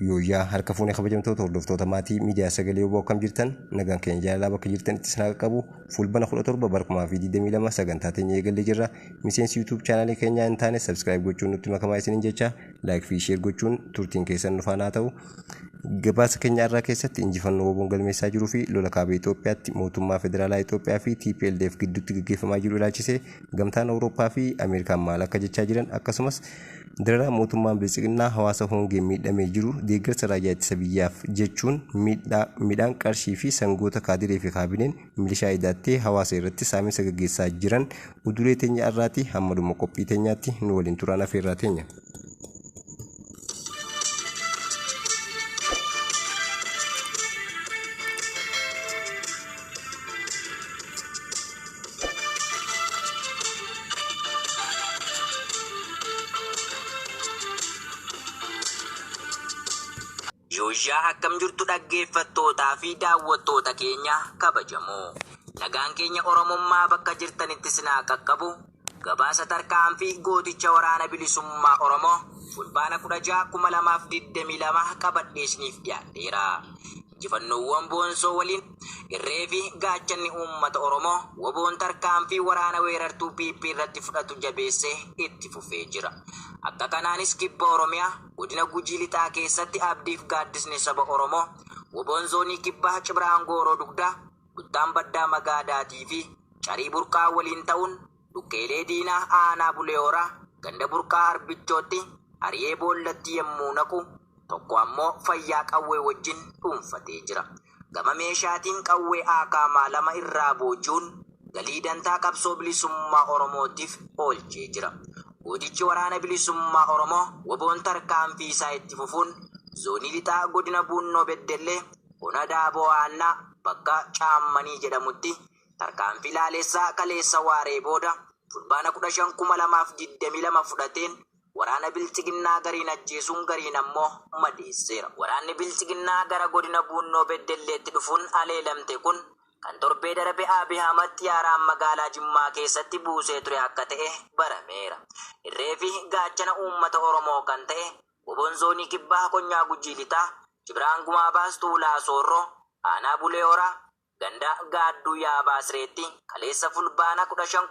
Yooyaa harka fuunee kabajamtoota hordoftoota maatii miidiyaa sagalee obbo akkam jirtan nagaan keenya jaalalaa bakka jirtan itti sinaa qabu fulbana 17 barkumaa fi 22 sagantaa teenya eegallee jirra. Miseensi YouTube chaanalii keenyaa hin taane subscribe gochuun nutti makamaa isiniin jecha like fi share gochuun turtiin keessan nu faana ta'u. Gabaasa keenya irraa keessatti injifannoo oboon galmeessaa jiruu fi lola kaabaa Itoophiyaatti mootummaa federaalaa Itoophiyaa fi TPLF gidduutti gaggeeffamaa jiru ilaalchisee gamtaan Awurooppaa fi Ameerikaan maal akka jechaa jiran akkasumas dararaa mootummaan bilisiginnaa hawaasa hongee miidhamee jiru deeggarsa raayyaa ittisa biyyaaf jechuun midhaan qarshii fi sangoota kaadiree fi kaabineen milishaa hidhattee hawaasa irratti saamiinsa gaggeessaa jiran udulee teenya irraati hamma dhuma qophii teenyaatti nu waliin turaan afeerraa teenya. Yooyaa akkam jirtu dhaggeeffattootaa fi daawwattoota keenya kabajamoo. Nagaan keenya Oromummaa bakka jirtanitti sinaa qaqqabu. Gabaasa tarkaanfii gooticha waraana bilisummaa Oromoo fulbaana 16 2022 qabadhee isiniif dhiyaadheera. Injifannoowwan boonsoo waliin irree fi gaachanni uummata Oromoo woboon tarkaanfii waraana weerartuu PP irratti fudhatu jabeessee itti fufee jira. Akka kanaanis kibba Oromiyaa godina Gujii Lixaa keessatti abdiif gaaddisni saba Oromoo woboon zoonii kibbaa Cibiraan Gooroo Dugdaa Guttaan Baddaa Magaadaatii fi Carii Burqaa waliin ta'uun Dukkeelee Diinaa Aanaa Bulee Horaa ganda Burqaa Arbichootti Hariyee Boollatti yommuu naqu tokko ammoo Fayyaa Qawwee wajjin dhuunfatee jira. Gama meeshaatiin qawwee Akaamaa 2 irraa boojuun galii dantaa qabsoo bilisummaa Oromootiif oolchee jira. Gootichi waraana bilisummaa Oromoo woboon tarkaanfii isaa itti fufuun zoonii Lixaa godina Buunnoo Beddellee ona Daaboo Aannaa bakka Caammanii jedhamutti tarkaanfii laalessaa kaleessa waaree booda fulbaana 15 2022 fudhateen waraana bilchiginnaa gariin ajjeesuun gariin ammoo madeesseera. Waraanni bilchiginnaa gara godina Buunnoo Beddelleetti dhufuun aleelamte kun kan torbee darbe Abiy Ahmad yaaraan magaalaa Jimmaa keessatti buusee ture akka ta'e barameera. Irree fi gaachana uummata Oromoo kan ta'e woboon zoonii kibbaa Konyaa Gujii Lixaa Cibiraan Gumaa Baastuu Laasoorroo Aanaa Bulee Horaa ganda Gaadduu Yaabaasreetti kaleessa fulbaana 15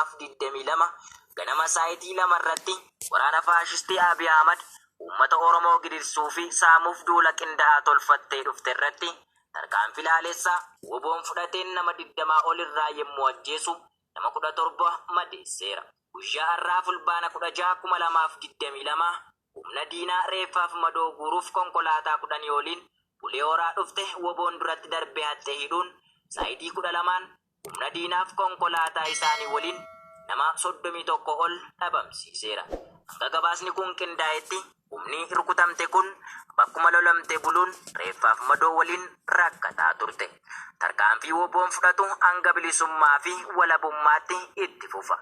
2022 ganama saayitii 2 irratti waraana faashistii Abiy Ahmad uummata Oromoo gidirsuu fi saamuuf duula qindaa'aa tolfattee dhufte irratti tarkaanfii laalessaa woboon fudhateen nama 20 ol irraa yommuu ajjeesu nama 17 madeesseera. Guyyaa har'aa fulbaana 16 2022 humna diinaa reeffaaf madoo guuruuf konkolaataa 10 oliin Bulee Horaa dhufte woboon duratti darbee hattee hidhuun saayitii 12 humna diinaaf konkolaataa isaanii waliin nama 31 ol dhabamsiiseera. Akka gabaasni kun qindaa'etti humni rukutamte kun bakkuma lolamte buluun reeffaaf madoo waliin rakkataa turte. Tarkaanfii woboon fudhatu hanga bilisummaa fi walabummaatti itti fufa.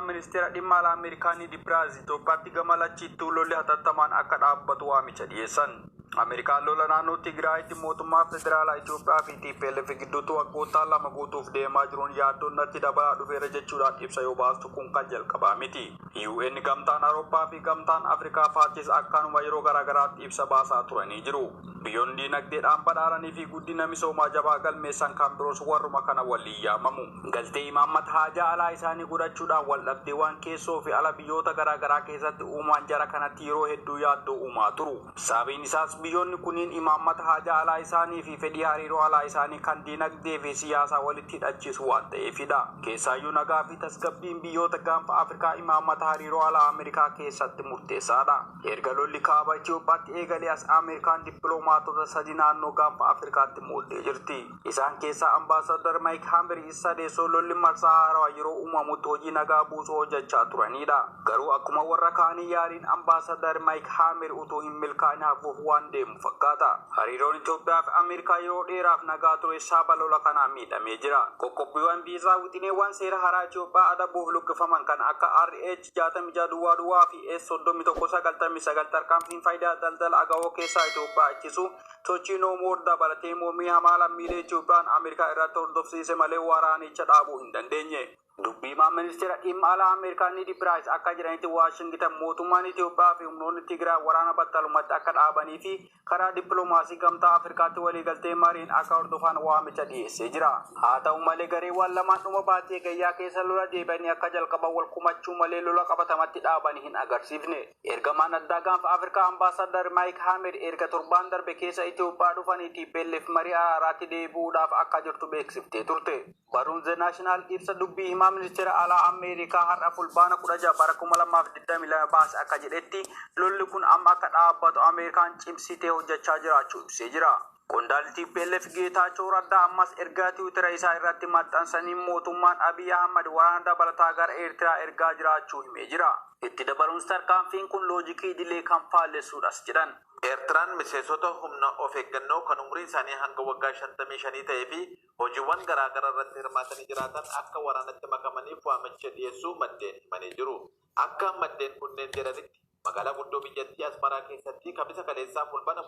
Ministeera dhimma alaa Ameerikaanii Dibraaz Itoophiyaatti gamalachiitti lolli hatattamaan akka dhaabbatu waamicha dhiyeessan. Ameerikaan lola naannoo Tigraayitti mootummaa federaalaa Itoophiyaa fi TPLF gidduutti waggoota 2 guutuuf deemaa jiruun yaaddoon natti dabalaa dhufeera jechuudhaan ibsa yoo baastu kun kan jalqabaa miti. UN gamtaan Awurooppaa fi gamtaan Afrikaa faachis akkanuma yeroo garaagaraatti ibsa baasaa turanii jiru. Biyyoonni dinagdeedhaan badhaadhanii fi guddina misoomaa jabaa galmeessan kan biroos warruma kana waliin yaamamu. Galtee imaammata haajaa alaa isaanii godhachuudhaan waldhabdeewwan keessoo fi ala biyyoota garaagaraa keessatti uumaan jara kanatti yeroo hedduu yaaddoo uumaa turu. Sababiin isaas biyyoonni kunniin imaammata haajaa alaa isaanii fi fedhii hariiroo alaa isaanii kan dinagdee fi siyaasaa walitti hidhachiisu waan ta'eefidha. Keessaayyuu nagaa fi tasgabbiin biyyoota gaanfa Afrikaa imaammata hariiroo alaa Ameerikaa keessatti murteessaadha. Erga lolli kaaba Itoophiyaatti eegalee as Ameerikaan dippiloomaatota 3 naannoo gaanfa Afrikaatti muuddee jirti. Isaan keessaa ambaasadar Maayik Haammer isa deessoo lolli marsaa haarawaa yeroo uumamutti hojii nagaa buusuu hojjechaa turanidha. Garuu akkuma warra kaanii yaaliin ambaasadar Maayik Haammer utuu hin milkaa'in hafuuf waan deemu fakkaata. Hariiroon Itoophiyaa fi Ameerikaa yeroo dheeraaf nagaa ture sababa lola kanaan miidhamee jira. Qoqqobbiiwwan viizaa wixineewwan seera haaraa Itoophiyaa adabuuf lukkifaman kan akka RH 66 duwwaa fi S 3199 tarkaanfiin faayidaa daldala agawoo keessaa Itoophiyaa ittisuu dhageessu sochii noomoor dabalatee mormii hamaa lammiilee Itoophiyaan Ameerikaa irratti hordofsiise malee waraanicha dhaabuu hin dandeenye. Dubbiimaan ministeera dhimma alaa Ameerikaa Ned Price akka jiranitti Waashingtan mootummaan Itoophiyaa fi humnoonni Tigraay waraana battalumatti akka dhaabanii fi karaa dippiloomaasii gamtaa Afrikaatti waliigaltee mariin akka hordofan waamicha dhiyeessee jira. Haa ta'u malee gareewwan lamaan dhuma baatee gayyaa keessa lola deebi'anii akka jalqaban wal kumachuu malee lola qabatamatti dhaabanii hin agarsiifne. Ergamaan addaa gaanfa Afrikaa ambaasaadar Maayik Haamer erga torbaan darbe keessa Itoophiyaa dhufanii TPLF marii araaraatti deebi'uudhaaf akka jirtu beeksiftee turte. Barumsa naashinaal ibsa dubbii himaa ministeera alaa Ameerikaa har'a fulbaana 16 bara 2022 baase akka jedhetti lolli kun amma akka dhaabbatu Ameerikaan cimsitee hojjechaa jiraachuu ibsee jira. Qondaalli TPLF Geetaachoo Raddaa ammas ergaa Tiwiitara isaa irratti maxxansanii mootummaan Abiy Ahmad waraana dabalataa gara Eertiraa ergaa jiraachuu himee jira. Itti dabaluun tarkaanfiin kun loojikii idilee kan faallessuudhas jedhan. Eertiraan miseensota humna of eeggannoo kan umrii isaanii hanga waggaa 55 ta'ee fi hojiiwwan garaagaraa irratti hirmaatanii jiraatan akka waraanatti makamaniif waamicha dhiyeessuu maddeen himanii jiru. Akka maddeen kunneen jedhanitti magaalaa guddoo biyyattii Asmaraa keessatti kamisa kaleessaa fulbaana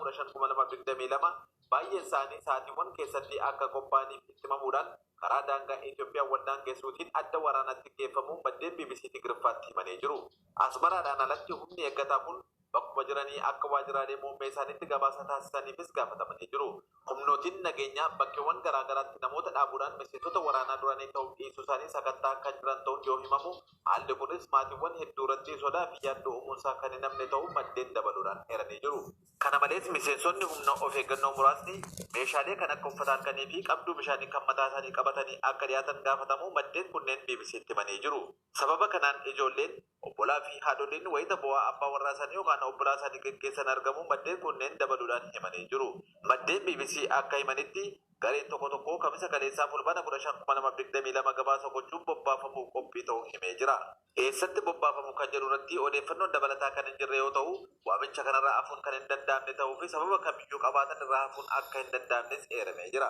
15/2022 baay'een isaanii sa'aatiiwwan keessatti akka qophaa'aniif itti himamuudhaan karaa daangaa Itoophiyaa waldaan geessuutiin adda waraanatti geeffamuun maddeen BBC Tigirfaatti himanii jiru. Asmaraadhaan alatti humni eeggataa kun bakkuma jiranii akka waajjiraalee muummee isaaniitti gabaasa taasisaniifis gaafatamanii jiru. Humnootiin nageenyaa bakkeewwan garaagaraatti namoota dhaabuudhaan miseensota waraanaa duranii ta'uu dhiisuu isaanii sakattaa kan jiran ta'uun yoo himamu, haalli kunis maatiiwwan hedduu irratti sodaa fi yaaddoo uumuunsaa kan hin namne ta'uu maddeen dabaluudhaan eeranii jiru. Kana malees miseensonni humna of eeggannoo muraasni meeshaalee kan akka uffata halkanii fi qabduu bishaanii kan mataa isaanii qabatanii akka dhiyaatan gaafatamu maddeen kunneen BBC'tti himanii jiru. Sababa kanaan ijoolleen obbolaa fi haadholiin wayita bu'aa abbaa warraa isaanii yookaan obbolaa isaanii gaggeessan argamu maddeen kunneen dabaluudhaan himanii jiru. Maddeen BBC akka himanitti gareen tokko tokko kamisa kaleessaa fulbaana 15/2022 gabaasa gochuun bobbaafamuu qophii ta'uu himee jira. Eessatti bobbaafamu kan jedhu irratti odeeffannoon dabalataa kan hin jirre yoo ta'u, waamicha kanarraa hafuun kan hin danda'amne ta'uu fi sababa kamiyyuu qabaatan irraa hafuun akka hin danda'amnes eeramee jira.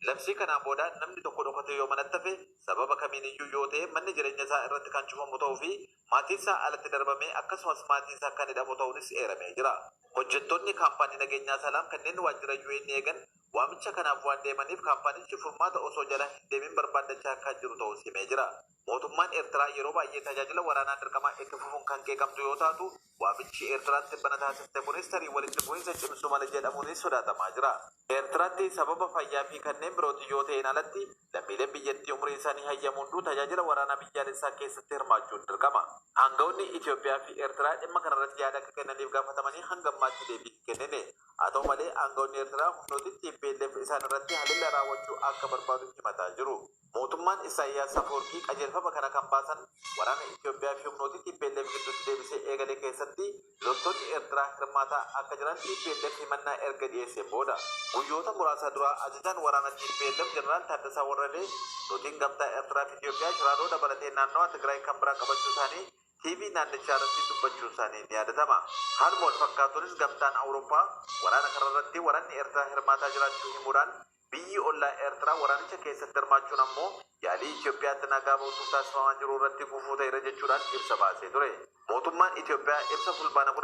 Labsii kanaan booda namni tokko dhokatee yoo manatti hafe sababa kamiiniyyuu yoo ta'e manni jireenya isaa irratti kan cufamu ta'uu fi maatiin isaa alatti darbamee akkasumas maatiin isaa kan hidhamu ta'uunis eeramee jira. Hojjettoonni kaampaanii nageenyaa Salaam kanneen waajjira UN eegan waamicha kanaaf waan deemaniif kaampaanichi furmaata osoo jala hin deemin barbaadachaa kan jiru ta'uus himee jira. Mootummaan Eertiraa yeroo baay'ee tajaajila waraanaa dirqamaa itti fufuun kan qeeqamtu yoo taatu, waamichi Eertiraatti bana taasifte kunis tarii walitti bu'iinsa cimsu mala jedhamuunis sodaatamaa jira. Eertiraatti sababa fayyaa fi kanneen birootiin yoo ta'een alatti lammiileen biyyattii umrii isaanii hayyamu hunduu tajaajila waraanaa biyyaalessaa keessatti hirmaachuun dirqama. Aangawoonni Itoophiyaa fi Eertiraa dhimma kanarratti yaada akka kennaniif gaafatamanii hanga ammaatti deebii hin kennine. Haa ta'u malee aangawoonni Eertiraa humnooti TPLF isaan irratti haleellaa raawwachuu akka barbaadu himataa jiru. Mootummaan Isaayyaas Afawarqii qajeelfama kana kan baasan waraana Itoophiyaa fi humnooti TPLF gidduutti deebisee eegalee keessatti loltoonni Eertiraa hirmaataa akka jiran TPLF himannaa erga dhiyeessee booda guyyoota muraasa dura ajajaan waraana TPLF Jeneraal Taaddasaa Warradee loltoonni gamtaa Eertiraa fi Itoophiyaa shiraaroo dabalatee naannoo Tigraay kan biraa qabachuu isaanii TV naannichaa irratti dubbachuu isaanii ni yaadatama. Haaluma wal fakkaatuunis gamtaan Awurooppaa waraana kanarratti waraanni Eertiraa hirmaataa jiraachuu himuudhaan biyyi ollaa Eertiraa waraanicha keessatti hirmaachuun ammoo yaalii Itoophiyaatti nagaa buusuuf taasifamaa jiru irratti gufuu ta'eera jechuudhaan ibsa baasee ture. Mootummaan Itoophiyaa ibsa fulbaana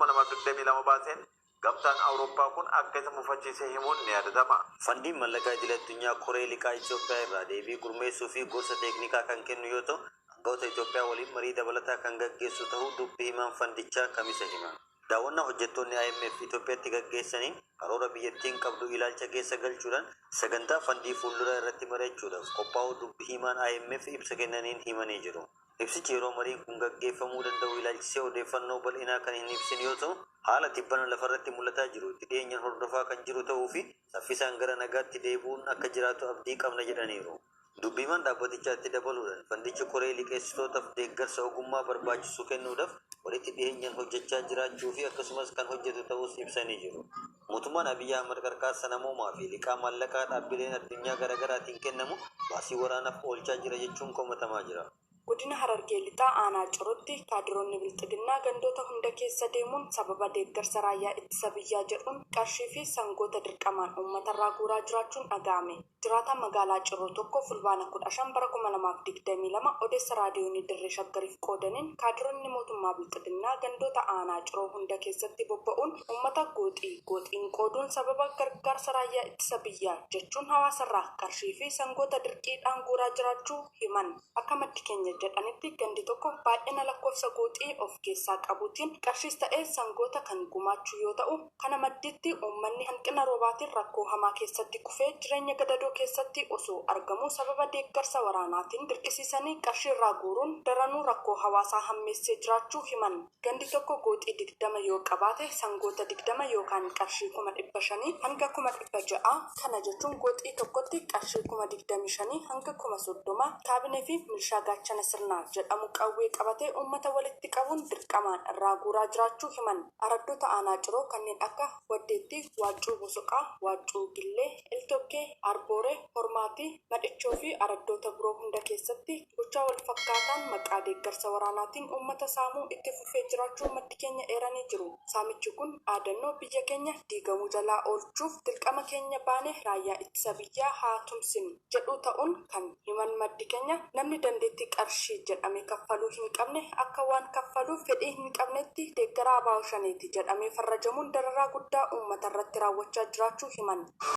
15/2022 baaseen gamtaan Awurooppaa kun akka isa mufachiisee himuun ni yaadatama. Fandiin mallaqaa idil addunyaa koree liqaa Itoophiyaa irraa deebii gurmeessuu fi gorsa teeknikaa kan kennu yoo ta'u, aangawoota Itoophiyaa waliin marii dabalataa kan gaggeessu ta'uu dubbii himaan fandichaa kamisa hima. Daawwannaa hojjettoonni IMF Itoophiyaatti gaggeessaniin karoora biyyattiin qabdu ilaalcha keessa galchuudhaan sagantaa fandii fuuldura irratti mari'achuudhaaf qophaa'uu dubbii himaan IMF ibsa kennaniin himanii jiru. Ibsichi yeroo mariin kun gaggeeffamuu danda'u ilaalchisee odeeffannoo bal'inaa kan hin ibsin yoo ta'u, haala tibbana lafarratti mul'ataa jiru itti dhiyeenyaan hordofaa kan jiru ta'uu fi saffisaan gara nagaatti deebi'uun akka jiraatu abdii qabna jedhaniiru. Dubbii himaan dhaabbatichaatti dabaluudhaan fandichi koree liqeessitootaaf deeggarsa ogummaa barbaachisu kennuudhaaf walitti dhiyeenyaan hojjechaa jiraachuu fi akkasumas kan hojjetu ta'us ibsanii jiru. Mootummaan Abiy Ahmad qarqaarsa namoomaa fi liqaa maallaqaa dhaabbileen addunyaa garaagaraatiin kennamu baasii waraanaaf oolchaa jira jechuun komatamaa jira. Godina Harargee lixaa aanaa Cirootti kaadiroonni bilxiginnaa gandoota hunda keessa deemuun sababa deeggarsa raayyaa ittisa biyyaa jedhuun qarshii fi sangoota dirqamaan uummatarraa guuraa jiraachuun dhaga'ame. Jiraataan magaalaa Ciroo tokko fulbaana 15 bara 2022 odeessa raadiyoonii Dirree Shaggariif qoodaniin kaadiroonni mootummaa bilxiginnaa gandoota aanaa Ciroo hunda keessatti bobba'uun uummata gooxiin qooduun sababa gargaarsa raayyaa ittisa biyyaa jechuun hawaasarraa qarshii fi sangoota dirqiidhaan guuraa jiraachuu himan. Akka maddi keenya jedhanitti gandi tokko baay'ina lakkoofsa gooxii of keessaa qabuutiin qarshiis ta'ee sangoota kan gumaachuu yoo ta'u, kana madditti uummanni hanqina roobaatiin rakkoo hamaa keessatti kufee jireenya gadadoo keessatti osoo argamu sababa deeggarsa waraanaatiin dirqisiisanii qarshiirraa guuruun daranuu rakkoo hawaasaa hammeessee jiraachuu himan. Gandi tokko gooxii 20 yoo qabaate sangoota 20 yookaan qarshii 500 hanga 600 kana jechuun gooxii tokkotti qarshii 25,000 hanga 30,000 kaabinee fi milishaa gaachana sirnaa jedhamu qawwee qabatee uummata walitti qabuun dirqamaan irraa guuraa jiraachuu himan. Araddoota aanaa Ciroo kanneen akka Waddeetti, Waaccuu Bosoqaa, Waaccuu Gillee, Eltokkee, Arbooree, Hormaatii, Madhichoo fi araddoota biroo hunda keessatti gochaa wal fakkaataan maqaa deeggarsa waraanaatiin uummata saamuu itti fufee jiraachuu maddi keenya eeranii jiru. Saamichi kun dhaadannoo biyya keenya diigamuu jalaa oolchuuf dirqama keenya baane raayyaa ittisa biyyaa haa tumsinu jedhu ta'uun kan himan maddi keenya namni dandeettii qarshii jedhamee kaffaluu hin qabne akka waan kaffaluuf fedhii hin qabnetti deeggaraa Abaawo Shaneeti jedhamee farrajamuun dararaa guddaa uummata irratti raawwachaa jiraachuu himan.